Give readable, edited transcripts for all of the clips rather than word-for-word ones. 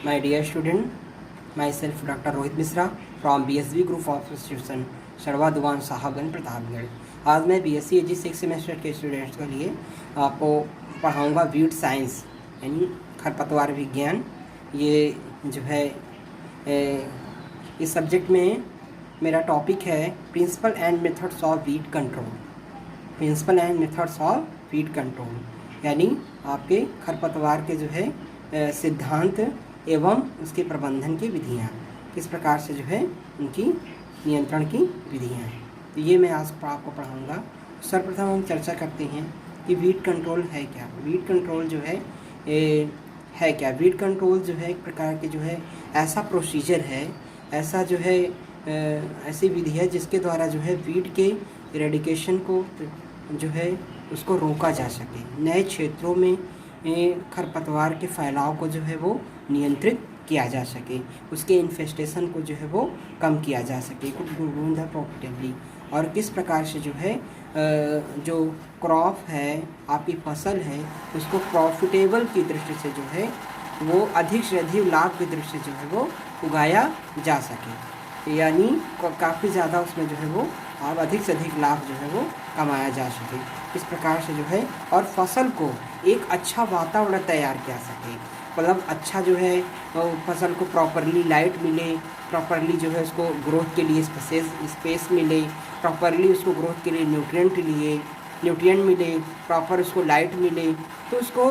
My dear student, myself Dr. Rohit Misra from BSV Group of Institution Sharva दुकान साहबगंज प्रतापगढ़। आज मैं BSc AG 6 semester के students के लिए आपको पढ़ाऊंगा वीड साइंस यानी खरपतवार विज्ञान। ये जो है इस सब्जेक्ट में मेरा टॉपिक है principle and methods of weed control. Principle and methods of weed control यानी आपके खरपतवार के जो है सिद्धांत एवं उसके प्रबंधन की विधियाँ, किस प्रकार से जो है उनकी नियंत्रण की विधियाँ हैं। तो ये मैं आज आपको पढ़ाऊँगा। सर्वप्रथम हम चर्चा करते हैं कि वीड कंट्रोल है क्या। वीड कंट्रोल जो है क्या। वीड कंट्रोल जो है एक प्रकार के जो है ऐसा प्रोसीजर है, ऐसा जो है ऐसी विधि है जिसके द्वारा जो है वीड के इरेडिकेशन को जो है उसको रोका जा सके, नए क्षेत्रों में खरपतवार के फैलाव को जो है वो नियंत्रित किया जा सके, उसके इन्फेस्टेशन को जो है वो कम किया जा सके प्रॉफिटेबली। और किस प्रकार से जो है जो क्रॉप है, आपकी फसल है, उसको प्रॉफिटेबल की दृष्टि से जो है वो अधिक से अधिक लाभ की दृष्टि से जो है वो उगाया जा सके, यानी काफ़ी ज़्यादा उसमें जो है वो अब अधिक से अधिक लाभ जो है वो कमाया जा सके। इस प्रकार से जो है और फसल को एक अच्छा वातावरण तैयार किया सके, मतलब अच्छा जो है फसल को प्रॉपरली लाइट मिले, प्रॉपरली जो है उसको ग्रोथ के लिए स्पेस मिले, प्रॉपरली उसको ग्रोथ के लिए न्यूट्रिएंट मिले, प्रॉपर उसको लाइट मिले, तो उसको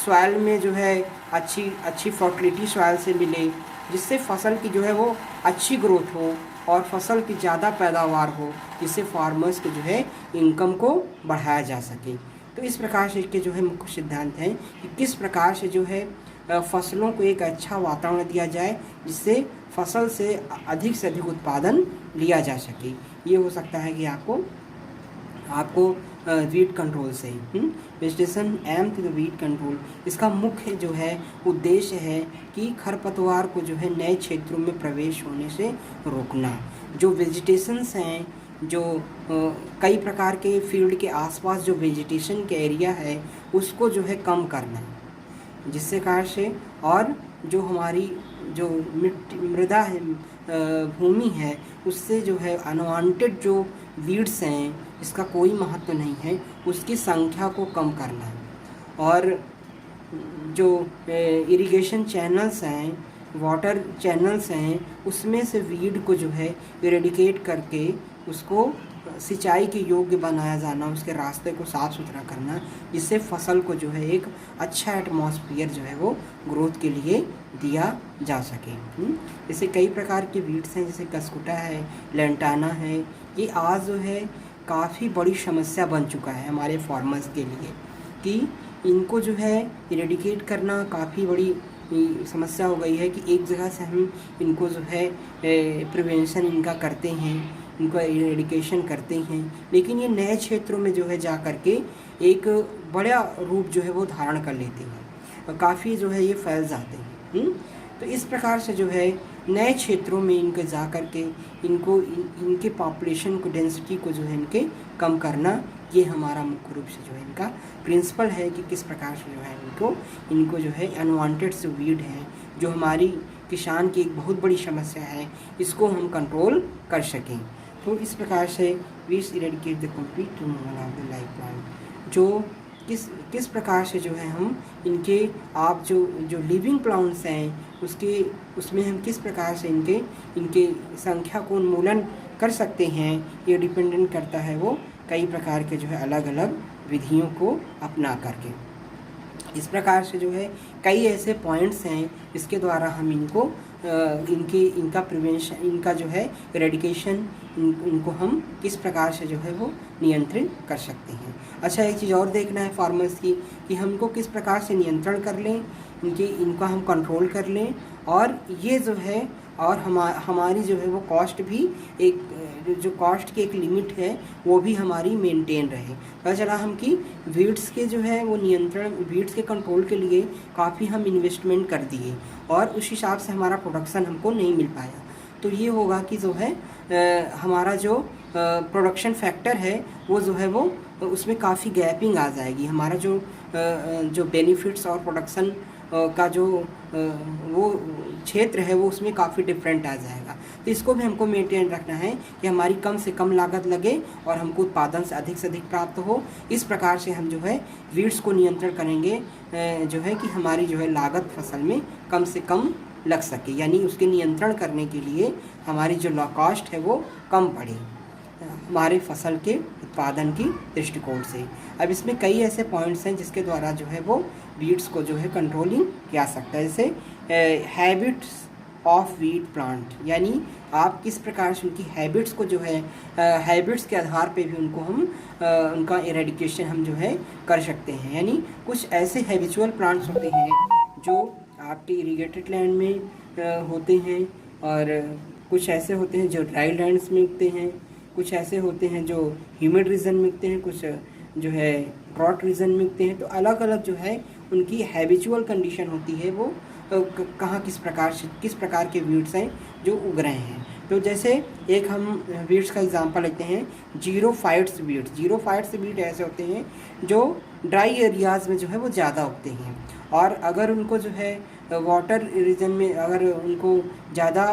सॉइल में जो है अच्छी फर्टिलिटी सॉइल से मिले, जिससे फसल की जो है वो अच्छी ग्रोथ हो और फसल की ज़्यादा पैदावार हो, जिससे फार्मर्स के जो है इनकम को बढ़ाया जा सके। तो इस प्रकार से इसके जो है मुख्य सिद्धांत हैं कि किस प्रकार से जो है फसलों को एक अच्छा वातावरण दिया जाए जिससे फसल से अधिक उत्पादन लिया जा सके। ये हो सकता है कि आपको वीड कंट्रोल से vegetation aim to the weed control, इसका मुख्य जो है उद्देश्य है कि खरपतवार को जो है नए क्षेत्रों में प्रवेश होने से रोकना। जो वेजिटेशंस हैं, जो कई प्रकार के फील्ड के आसपास जो वेजिटेशन के एरिया है उसको जो है कम करना, जिससे कारण से और जो हमारी जो मृदा है, भूमि है, उससे जो है अनवांटेड जो वीड्स हैं, इसका कोई महत्व नहीं है, उसकी संख्या को कम करना है। और जो इरिगेशन चैनल्स हैं, वाटर चैनल्स हैं, उसमें से वीड को जो है इरेडिकेट करके उसको सिंचाई के योग्य बनाया जाना, उसके रास्ते को साफ़ सुथरा करना, जिससे फसल को जो है एक अच्छा एटमॉस्फेयर जो है वो ग्रोथ के लिए दिया जा सके। जैसे कई प्रकार के वीड्स हैं, जैसे कसकुटा है, लेंटाना है, ये आज जो है काफ़ी बड़ी समस्या बन चुका है हमारे फार्मर्स के लिए कि इनको जो है इरेडिकेट करना काफ़ी बड़ी समस्या हो गई है कि एक जगह से हम इनको जो है प्रिवेंशन इनका करते हैं, इनको इरेडिकेशन करते हैं, लेकिन ये नए क्षेत्रों में जो है जा कर के एक बड़ा रूप जो है वो धारण कर लेते हैं और काफ़ी जो है ये फैल जाते हैं। तो इस प्रकार से जो है नए क्षेत्रों में इनके जा कर के इनके पॉपुलेशन को, डेंसिटी को जो है इनके कम करना, ये हमारा मुख्य रूप से जो है इनका प्रिंसिपल है कि किस प्रकार से जो है इनको जो है अनवांटेड जो वीड हैं, जो हमारी किसान की एक बहुत बड़ी समस्या है, इसको हम कंट्रोल कर सकें। तो इस प्रकार से weeds eradicate the complete removal of the life plant, जो किस प्रकार से जो है हम इनके जो लिविंग प्लांट्स हैं उसमें हम किस प्रकार से इनके संख्या को उन्मूलन कर सकते हैं, ये डिपेंडेंट करता है वो कई प्रकार के जो है अलग अलग विधियों को अपना करके। इस प्रकार से जो है कई ऐसे पॉइंट्स हैं जिसके द्वारा हम इनका प्रिवेंशन, इनका जो है इरेडिकेशन, इनको हम किस प्रकार से जो है वो नियंत्रित कर सकते हैं। अच्छा, एक चीज़ और देखना है फार्मर्स की कि हमको किस प्रकार से नियंत्रण कर लें, इनका हम कंट्रोल कर लें, और ये जो है और हमारी जो है वो कॉस्ट भी जो कॉस्ट की एक लिमिट है वो भी हमारी मेंटेन रहे। पता चला हम कि वीड्स के जो है वो नियंत्रण, वीड्स के कंट्रोल के लिए काफ़ी हम इन्वेस्टमेंट कर दिए और उस हिसाब से हमारा प्रोडक्शन हमको नहीं मिल पाया। तो ये होगा कि जो है हमारा जो प्रोडक्शन फैक्टर है वो जो है वो उसमें काफ़ी गैपिंग आ जाएगी। हमारा जो बेनिफिट्स और प्रोडक्शन का जो वो क्षेत्र है वो उसमें काफ़ी डिफरेंट आ जाएगा। तो इसको भी हमको मेंटेन रखना है कि हमारी कम से कम लागत लगे और हमको उत्पादन से अधिक प्राप्त हो। इस प्रकार से हम जो है वीड्स को नियंत्रण करेंगे, जो है कि हमारी जो है लागत फसल में कम से कम लग सके, यानी उसके नियंत्रण करने के लिए हमारी जो कॉस्ट है वो कम पड़े हमारे फसल के उत्पादन की दृष्टिकोण से। अब इसमें कई ऐसे पॉइंट्स हैं जिसके द्वारा जो है वो वीड्स को जो है कंट्रोलिंग किया सकता है। जैसे हैबिट्स ऑफ वीड प्लांट, यानी आप किस प्रकार से उनकी हैबिट्स को जो है हैबिट्स के आधार पे भी उनको हम उनका इरेडिकेशन हम जो है कर सकते हैं। यानी कुछ ऐसे हैबिचुअल प्लांट्स होते हैं जो आपके इरीगेटेड लैंड में होते हैं, और कुछ ऐसे होते हैं जो ड्राई लैंड्स में उगते हैं, कुछ ऐसे होते हैं जो ह्यूमिड रीजन में उगते हैं, कुछ जो है ड्रॉट रीजन में उगते हैं। तो अलग अलग जो है उनकी हैबिचुअल कंडीशन होती है वो कहाँ किस प्रकार के वीड्स हैं जो उग रहे हैं। तो जैसे एक हम वीड्स का एग्जांपल लेते हैं, जीरोफाइट्स वीड्स। जीरोफाइट्स वीड ऐसे होते हैं जो ड्राई एरियाज़ में जो है वो ज़्यादा उगते हैं, और अगर उनको जो है वाटर रीजन में अगर उनको ज़्यादा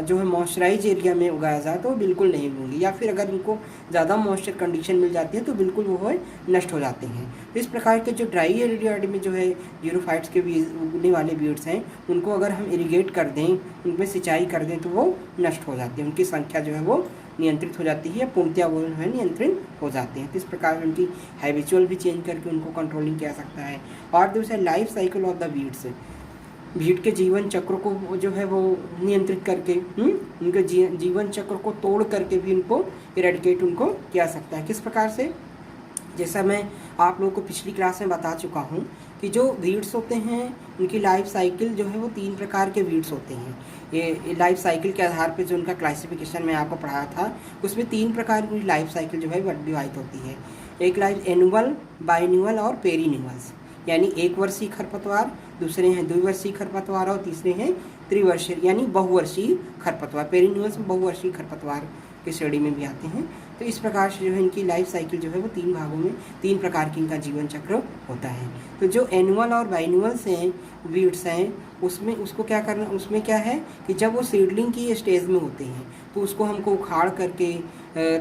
जो है मॉइस्चराइज एरिया में उगाया जाए तो बिल्कुल नहीं होंगे, या फिर अगर उनको ज़्यादा मॉइस्चर कंडीशन मिल जाती है तो बिल्कुल वो है नष्ट हो जाते हैं। तो इस प्रकार के जो ड्राई एरिया में जो है जीरोफाइट्स के उगने वाले वीड्स हैं उनको अगर हम इरीगेट कर दें, उनमें सिंचाई कर दें तो वो नष्ट हो जाती है, उनकी संख्या जो है वो नियंत्रित हो जाती है, पूर्णतया वो जो है नियंत्रित हो जाते हैं। तो इस प्रकार उनकी हैबिचुअल भी चेंज करके उनको कंट्रोलिंग किया सकता है। और दूसरा life cycle of the weeds, weed के जीवन चक्र को जो है वो नियंत्रित करके उनके जीवन चक्र को तोड़ करके भी उनको इरेडिकेट उनको किया सकता है। किस प्रकार से, जैसा मैं आप लोगों को पिछली क्लास में बता चुका हूँ कि जो वीड्स होते हैं उनकी लाइफ साइकिल जो है वो 3 प्रकार के वीड्स होते हैं। ये लाइफ साइकिल के आधार पे जो उनका क्लासिफिकेशन मैं आपको पढ़ाया था उसमें 3 प्रकार की लाइफ साइकिल जो है डिवाइड होती है। एक लाइफ एनुअल, बाइन्यूअल और पेरीन्यूअल्स, यानी 1 वर्षीय खरपतवार, दूसरे हैं 2 वर्षीय खरपतवार और तीसरे हैं त्रिवर्षीय यानी बहुवर्षीय खरपतवार। पेरीन्यूअल्स में बहुवर्षीय खरपतवार की श्रेणी में भी आते हैं। तो इस प्रकार से जो है इनकी लाइफ साइकिल जो है वो 3 भागों में 3 प्रकार की इनका जीवन चक्र होता है। तो जो एनुअल और बाइन्यूअल्स हैं वीड्स हैं उसमें उसको क्या करना, उसमें क्या है कि जब वो सीडलिंग की स्टेज में होते हैं तो उसको हमको उखाड़ करके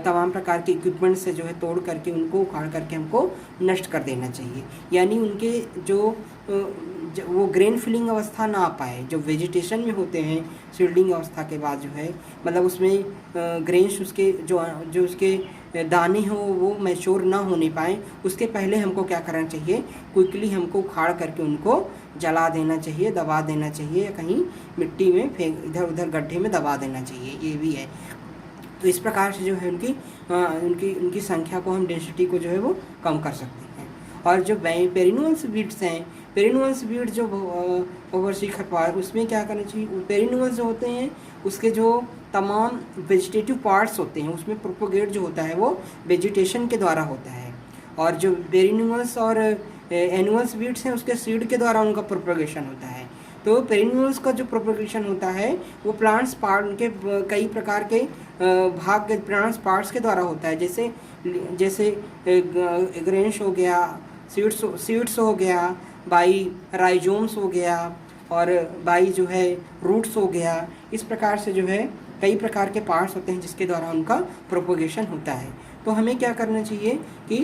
तमाम प्रकार के इक्विपमेंट से जो है तोड़ करके उनको उखाड़ करके हमको नष्ट कर देना चाहिए, यानी उनके जो वो ग्रेन फिलिंग अवस्था ना आ पाए। जो वेजिटेशन में होते हैं सीडलिंग अवस्था के बाद जो है मतलब उसमें ग्रेन्स उसके जो उसके दाने हो वो मैच्योर ना होने पाए, उसके पहले हमको क्या करना चाहिए, क्विकली हमको उखाड़ करके उनको जला देना चाहिए, दबा देना चाहिए, या कहीं मिट्टी में फेंक इधर उधर गड्ढे में दबा देना चाहिए, ये भी है। तो इस प्रकार से जो है उनकी संख्या को हम डेंसिटी को जो है वो कम कर सकते हैं। और जो पेरिन्यूअल्स वीड्स हैं, पेरिन्यूअल्स वीड जो ओवरसी खरपतवार उसमें क्या करना चाहिए, पेरिन्यूअल्स जो होते हैं उसके जो तमाम वेजिटेटिव पार्ट्स होते हैं उसमें प्रोपोगेट जो होता है वो वेजिटेशन के द्वारा होता है, और जो पेरिन्यूअल्स और एनुअल्स वीड्स हैं उसके सीड के द्वारा उनका प्रोपोगेशन होता है। तो पेरिन्यूअल्स का जो प्रोपोगेशन होता है वो प्लांट्स पार्ट उनके कई प्रकार के भाग के प्लांट्स पार्ट्स के द्वारा होता है, जैसे ग्रेन्स हो गया, सीड्स हो गया, बाई राइजोम्स हो गया, और बाई जो है रूट्स हो गया। इस प्रकार से जो है कई प्रकार के पार्ट्स होते हैं जिसके द्वारा उनका प्रोपोगेशन होता है। तो हमें क्या करना चाहिए कि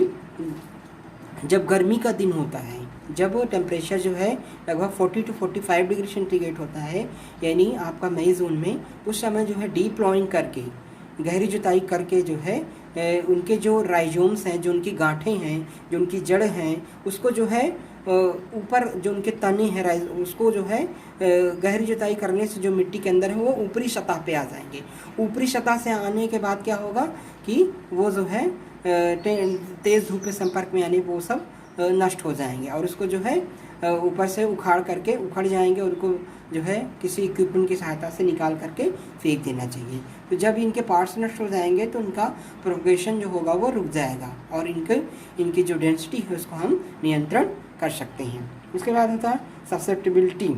जब गर्मी का दिन होता है, जब टेम्परेचर जो है लगभग 40 to 45 डिग्री सेंटीग्रेड होता है, यानी आपका मई जून में, उस समय जो है डीप प्लॉइंग करके गहरी जुताई करके जो है उनके जो राइजोम्स हैं, जो उनकी गांठें हैं, जो उनकी जड़ हैं, उसको जो है ऊपर जो उनके तने हैं उसको जो है गहरी जुताई करने से जो मिट्टी के अंदर है वो ऊपरी सतह पे आ जाएंगे। ऊपरी सतह से आने के बाद क्या होगा कि वो जो है तेज़ धूप के संपर्क में आने वो सब नष्ट हो जाएंगे, और उसको जो है ऊपर से उखड़ जाएंगे, और उनको जो है किसी इक्विपमेंट की सहायता से निकाल करके फेंक देना चाहिए। तो जब इनके पार्ट्स नष्ट हो जाएंगे तो उनका प्रोपगेशन जो होगा वो रुक जाएगा, और इनकी जो डेंसिटी है उसको हम नियंत्रण कर सकते हैं। उसके बाद होता है ससेप्टिबिलिटी।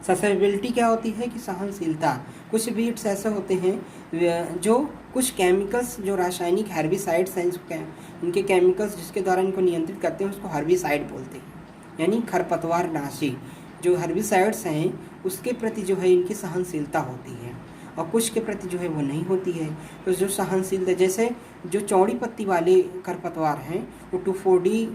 ससेप्टिबिलिटी क्या होती है कि सहनशीलता। कुछ वीड्स ऐसे होते हैं जो कुछ केमिकल्स, जो रासायनिक हर्बिसाइड्स हैं, इनके केमिकल्स जिसके द्वारा इनको नियंत्रित करते हैं उसको हर्बिसाइड बोलते हैं। यानी खरपतवार नाशी जो हर्बिसाइड्स हैं उसके प्रति जो है इनकी सहनशीलता होती है और कुछ के प्रति जो है वो नहीं होती है। तो जो सहनशीलता, जैसे जो चौड़ी पत्ती वाले खरपतवार हैं वो 2,4-D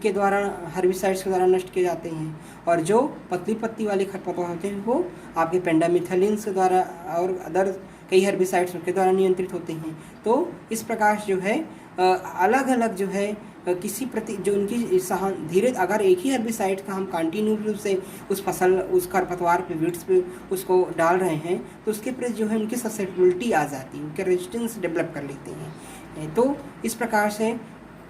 के द्वारा हर्बिसाइड्स के द्वारा नष्ट किए जाते हैं और जो पतली पत्ती वाले खरपतवार होते हैं वो आपके पेंडामिथलिन्स के द्वारा और अदर कई हर्बिसाइड्स के द्वारा नियंत्रित होते हैं। तो इस प्रकार जो है अलग अलग जो है किसी प्रति जो उनकी धीरे अगर एक ही हर्बिसाइड का हम कंटिन्यू रूप से उस फसल उस खरपतवार पे वीड्स पे उसको डाल रहे हैं तो उसके प्रति जो है उनकी ससेप्टिबिलिटी आ जाती है, उनके रेजिस्टेंस डेवलप कर लेते हैं। तो इस प्रकार से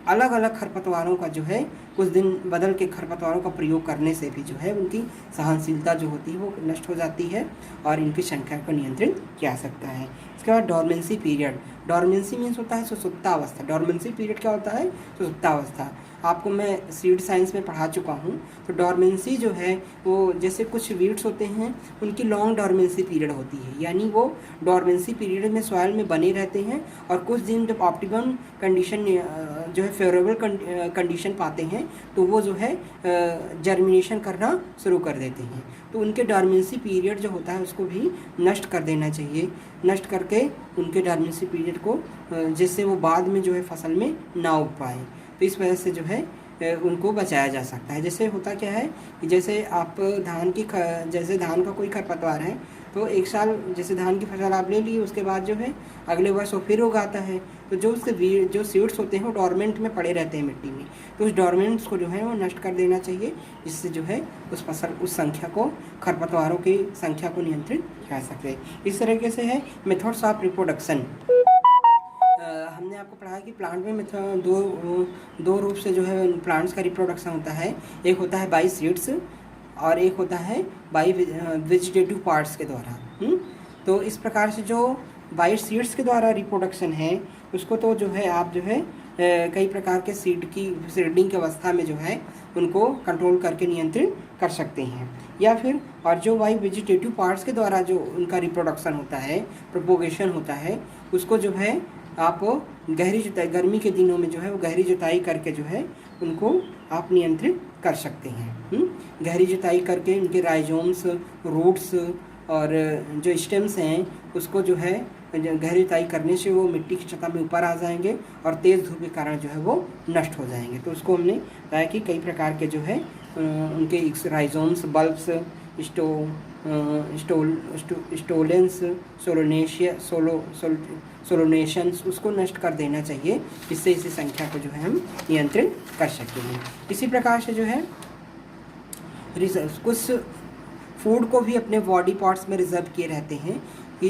अलग अलग खरपतवारों का जो है कुछ दिन बदल के खरपतवारों का प्रयोग करने से भी जो है उनकी सहनशीलता जो होती है वो नष्ट हो जाती है और इनकी संख्या को नियंत्रित किया जा सकता है। इसके बाद डॉर्मेंसी पीरियड। डॉर्मेंसी मीन्स होता है सुसुप्तावस्था। डॉर्मेंसी पीरियड क्या होता है? सुसुप्तावस्था। आपको मैं सीड साइंस में पढ़ा चुका हूँ। तो डॉर्मेंसी जो है वो जैसे कुछ वीड्स होते हैं उनकी लॉन्ग डॉर्मेंसी पीरियड होती है, यानी वो डॉर्मेंसी पीरियड में सॉइल में बने रहते हैं और कुछ दिन जब ऑप्टिमम कंडीशन जो है फेवरेबल कंडीशन पाते हैं तो वो जो है जर्मिनेशन करना शुरू कर देते हैं। तो उनके डॉर्मेंसी पीरियड जो होता है उसको भी नष्ट कर देना चाहिए, नष्ट करके उनके डॉर्मेंसी पीरियड को जिससे वो बाद में जो है फसल में ना उग पाए। तो इस वजह से जो है उनको बचाया जा सकता है। जैसे होता क्या है कि जैसे आप जैसे धान का कोई खरपतवार है तो एक साल जैसे धान की फसल आप ले लिए उसके बाद जो है अगले वर्ष वो फिर उगाता है तो जो उसके जो सीड्स होते हैं वो डॉर्मेंट में पड़े रहते हैं मिट्टी में, तो उस डॉर्मेंट्स को जो है वो नष्ट कर देना चाहिए जिससे जो है उस फसल उस संख्या को खरपतवारों की संख्या को नियंत्रित किया सके। इस तरीके से है मेथड्स ऑफ रिप्रोडक्शन। हमने आपको पढ़ा कि प्लांट में दो रूप से जो है प्लांट्स का रिप्रोडक्शन होता है। एक होता है बाई सीड्स और एक होता है बाई वेजिटेटिव पार्ट्स के द्वारा। तो इस प्रकार से जो बाई सीड्स के द्वारा रिप्रोडक्शन है उसको तो जो है आप जो है कई प्रकार के सीडिंग की अवस्था में जो है उनको कंट्रोल करके नियंत्रित कर सकते हैं। या फिर और जो बाई वेजिटेटिव पार्ट्स के द्वारा जो उनका रिप्रोडक्शन होता है, प्रोपोगेशन होता है, उसको जो है आप गहरी जुताई गर्मी के दिनों में जो है वो गहरी जुताई करके जो है उनको आप नियंत्रित कर सकते हैं। गहरी जुताई करके उनके राइजोम्स, रूट्स और जो स्टेम्स हैं उसको जो है गहरी जुताई करने से वो मिट्टी की सतह में ऊपर आ जाएंगे और तेज़ धूप के कारण जो है वो नष्ट हो जाएंगे। तो उसको हमने बताया कि कई प्रकार के जो है उनके राइजोम्स, बल्ब्स, स्टोलेंस, सोलोनेशंस उसको नष्ट कर देना चाहिए जिससे इसी संख्या को जो है हम नियंत्रित कर सकेंगे। इसी प्रकार से जो है कुछ फूड को भी अपने बॉडी पार्ट्स में रिजर्व किए रहते हैं कि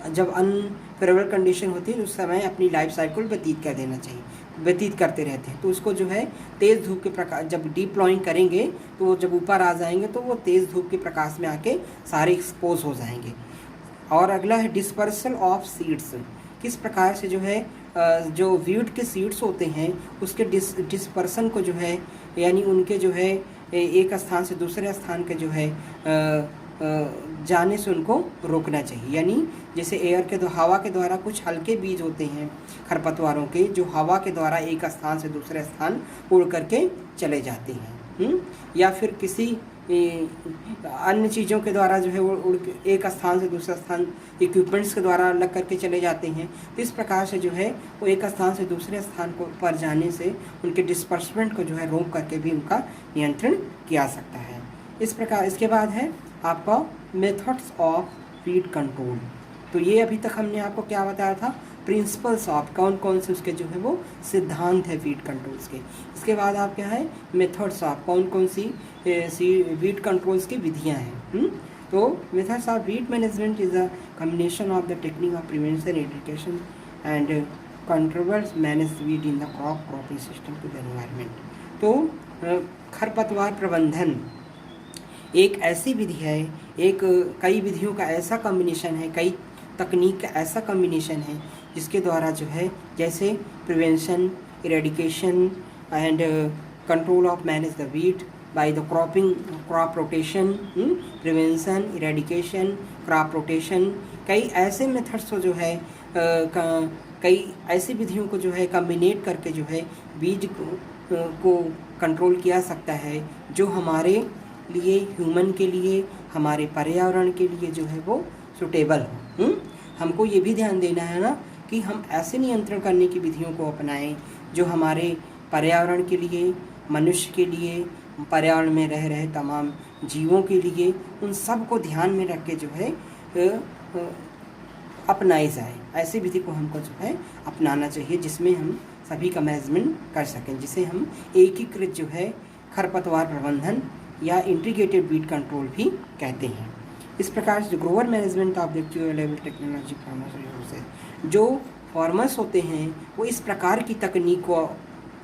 जब अनफेवरेबल कंडीशन होती है उस समय अपनी लाइफ साइकिल व्यतीत करते रहते हैं। तो उसको जो है तेज़ धूप के प्रकाश जब डिप्लॉइंग करेंगे तो वो जब ऊपर आ जाएंगे तो वो तेज़ धूप के प्रकाश में आके सारे एक्सपोज हो जाएंगे। और अगला है डिस्पर्सल ऑफ सीड्स। किस प्रकार से जो है जो वीट के सीड्स होते हैं उसके डिस्पर्सन को जो है यानी उनके जो है एक स्थान से दूसरे स्थान के जो है जाने से उनको रोकना चाहिए। यानी जैसे हवा के द्वारा कुछ हल्के बीज होते हैं खरपतवारों के जो हवा के द्वारा एक स्थान से दूसरे स्थान उड़ करके चले जाते हैं। या फिर किसी अन्य चीज़ों के द्वारा जो है वो एक स्थान से दूसरा स्थान इक्विपमेंट्स के द्वारा लग करके चले जाते हैं। तो इस प्रकार से जो है वो एक स्थान से दूसरे स्थान को पर जाने से उनके डिस्पर्समेंट को जो है रोक करके भी उनका नियंत्रण किया सकता है। इस प्रकार इसके बाद है आपका मेथड्स ऑफ वीड कंट्रोल। तो ये अभी तक हमने आपको क्या बताया था, प्रिंसिपल्स ऑफ कौन कौन से उसके जो है वो सिद्धांत है वीड कंट्रोल्स के। इसके बाद आप क्या है मेथड्स ऑफ कौन कौन सी वीड कंट्रोल्स की विधियां हैं। तो methods of weed management is a combination of the technique of prevention, education and controls manage weed in the cropping system to the environment. तो खरपतवार प्रबंधन एक ऐसी विधि है, कई विधियों का ऐसा कॉम्बिनेशन है, कई तकनीक का ऐसा कॉम्बिनेशन है जिसके द्वारा जो है जैसे prevention, eradication and control of manage the wheat by the crop rotation, prevention, eradication, crop rotation, कई ऐसे मेथड्स को जो है कई ऐसी विधियों को जो है कॉम्बिनेट करके जो है बीज को कंट्रोल किया सकता है जो हमारे लिए, ह्यूमन के लिए, हमारे पर्यावरण के लिए जो है वो सुटेबल हो। हमको ये भी ध्यान देना है ना कि हम ऐसे नियंत्रण करने की विधियों को अपनाएं जो हमारे पर्यावरण के लिए, मनुष्य के लिए, पर्यावरण में रह रहे तमाम जीवों के लिए, उन सब को ध्यान में रख के जो है अपनाई जाए। ऐसी विधि को हमको जो है अपनाना चाहिए जिसमें हम सभी का मैनेजमेंट कर सकें, जिसे हम एकीकृत जो है खरपतवार प्रबंधन या इंटीग्रेटेड वीड कंट्रोल भी कहते हैं। इस प्रकार से Grover management of the level technology farmers से जो फार्मर्स होते हैं वो इस प्रकार की तकनीक को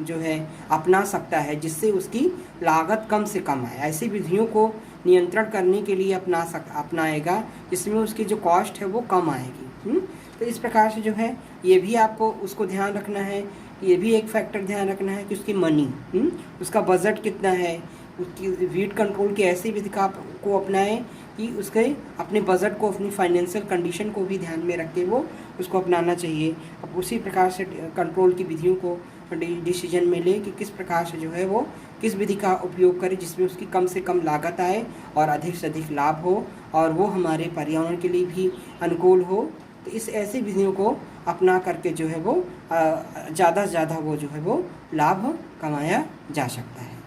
जो है अपना सकता है जिससे उसकी लागत कम से कम आए। ऐसी विधियों को नियंत्रण करने के लिए अपनाएगा जिसमें उसकी जो कॉस्ट है वो कम आएगी। तो इस प्रकार से जो है ये भी आपको उसको ध्यान रखना है, ये भी एक फैक्टर ध्यान रखना है कि उसकी मनी, उसका बजट कितना है। उसकी वीड कंट्रोल की ऐसी विधि को अपनाएं कि उसके अपने बजट को, अपनी फाइनेंशियल कंडीशन को भी ध्यान में रख के वो उसको अपनाना चाहिए। अब उसी प्रकार से कंट्रोल की विधियों को डिसीजन में ले कि किस प्रकार से जो है वो किस विधि का उपयोग करे जिसमें उसकी कम से कम लागत आए और अधिक से अधिक लाभ हो और वो हमारे पर्यावरण के लिए भी अनुकूल हो। तो इस ऐसी विधियों को अपना करके जो है वो ज़्यादा से ज़्यादा वो जो है वो लाभ कमाया जा सकता है।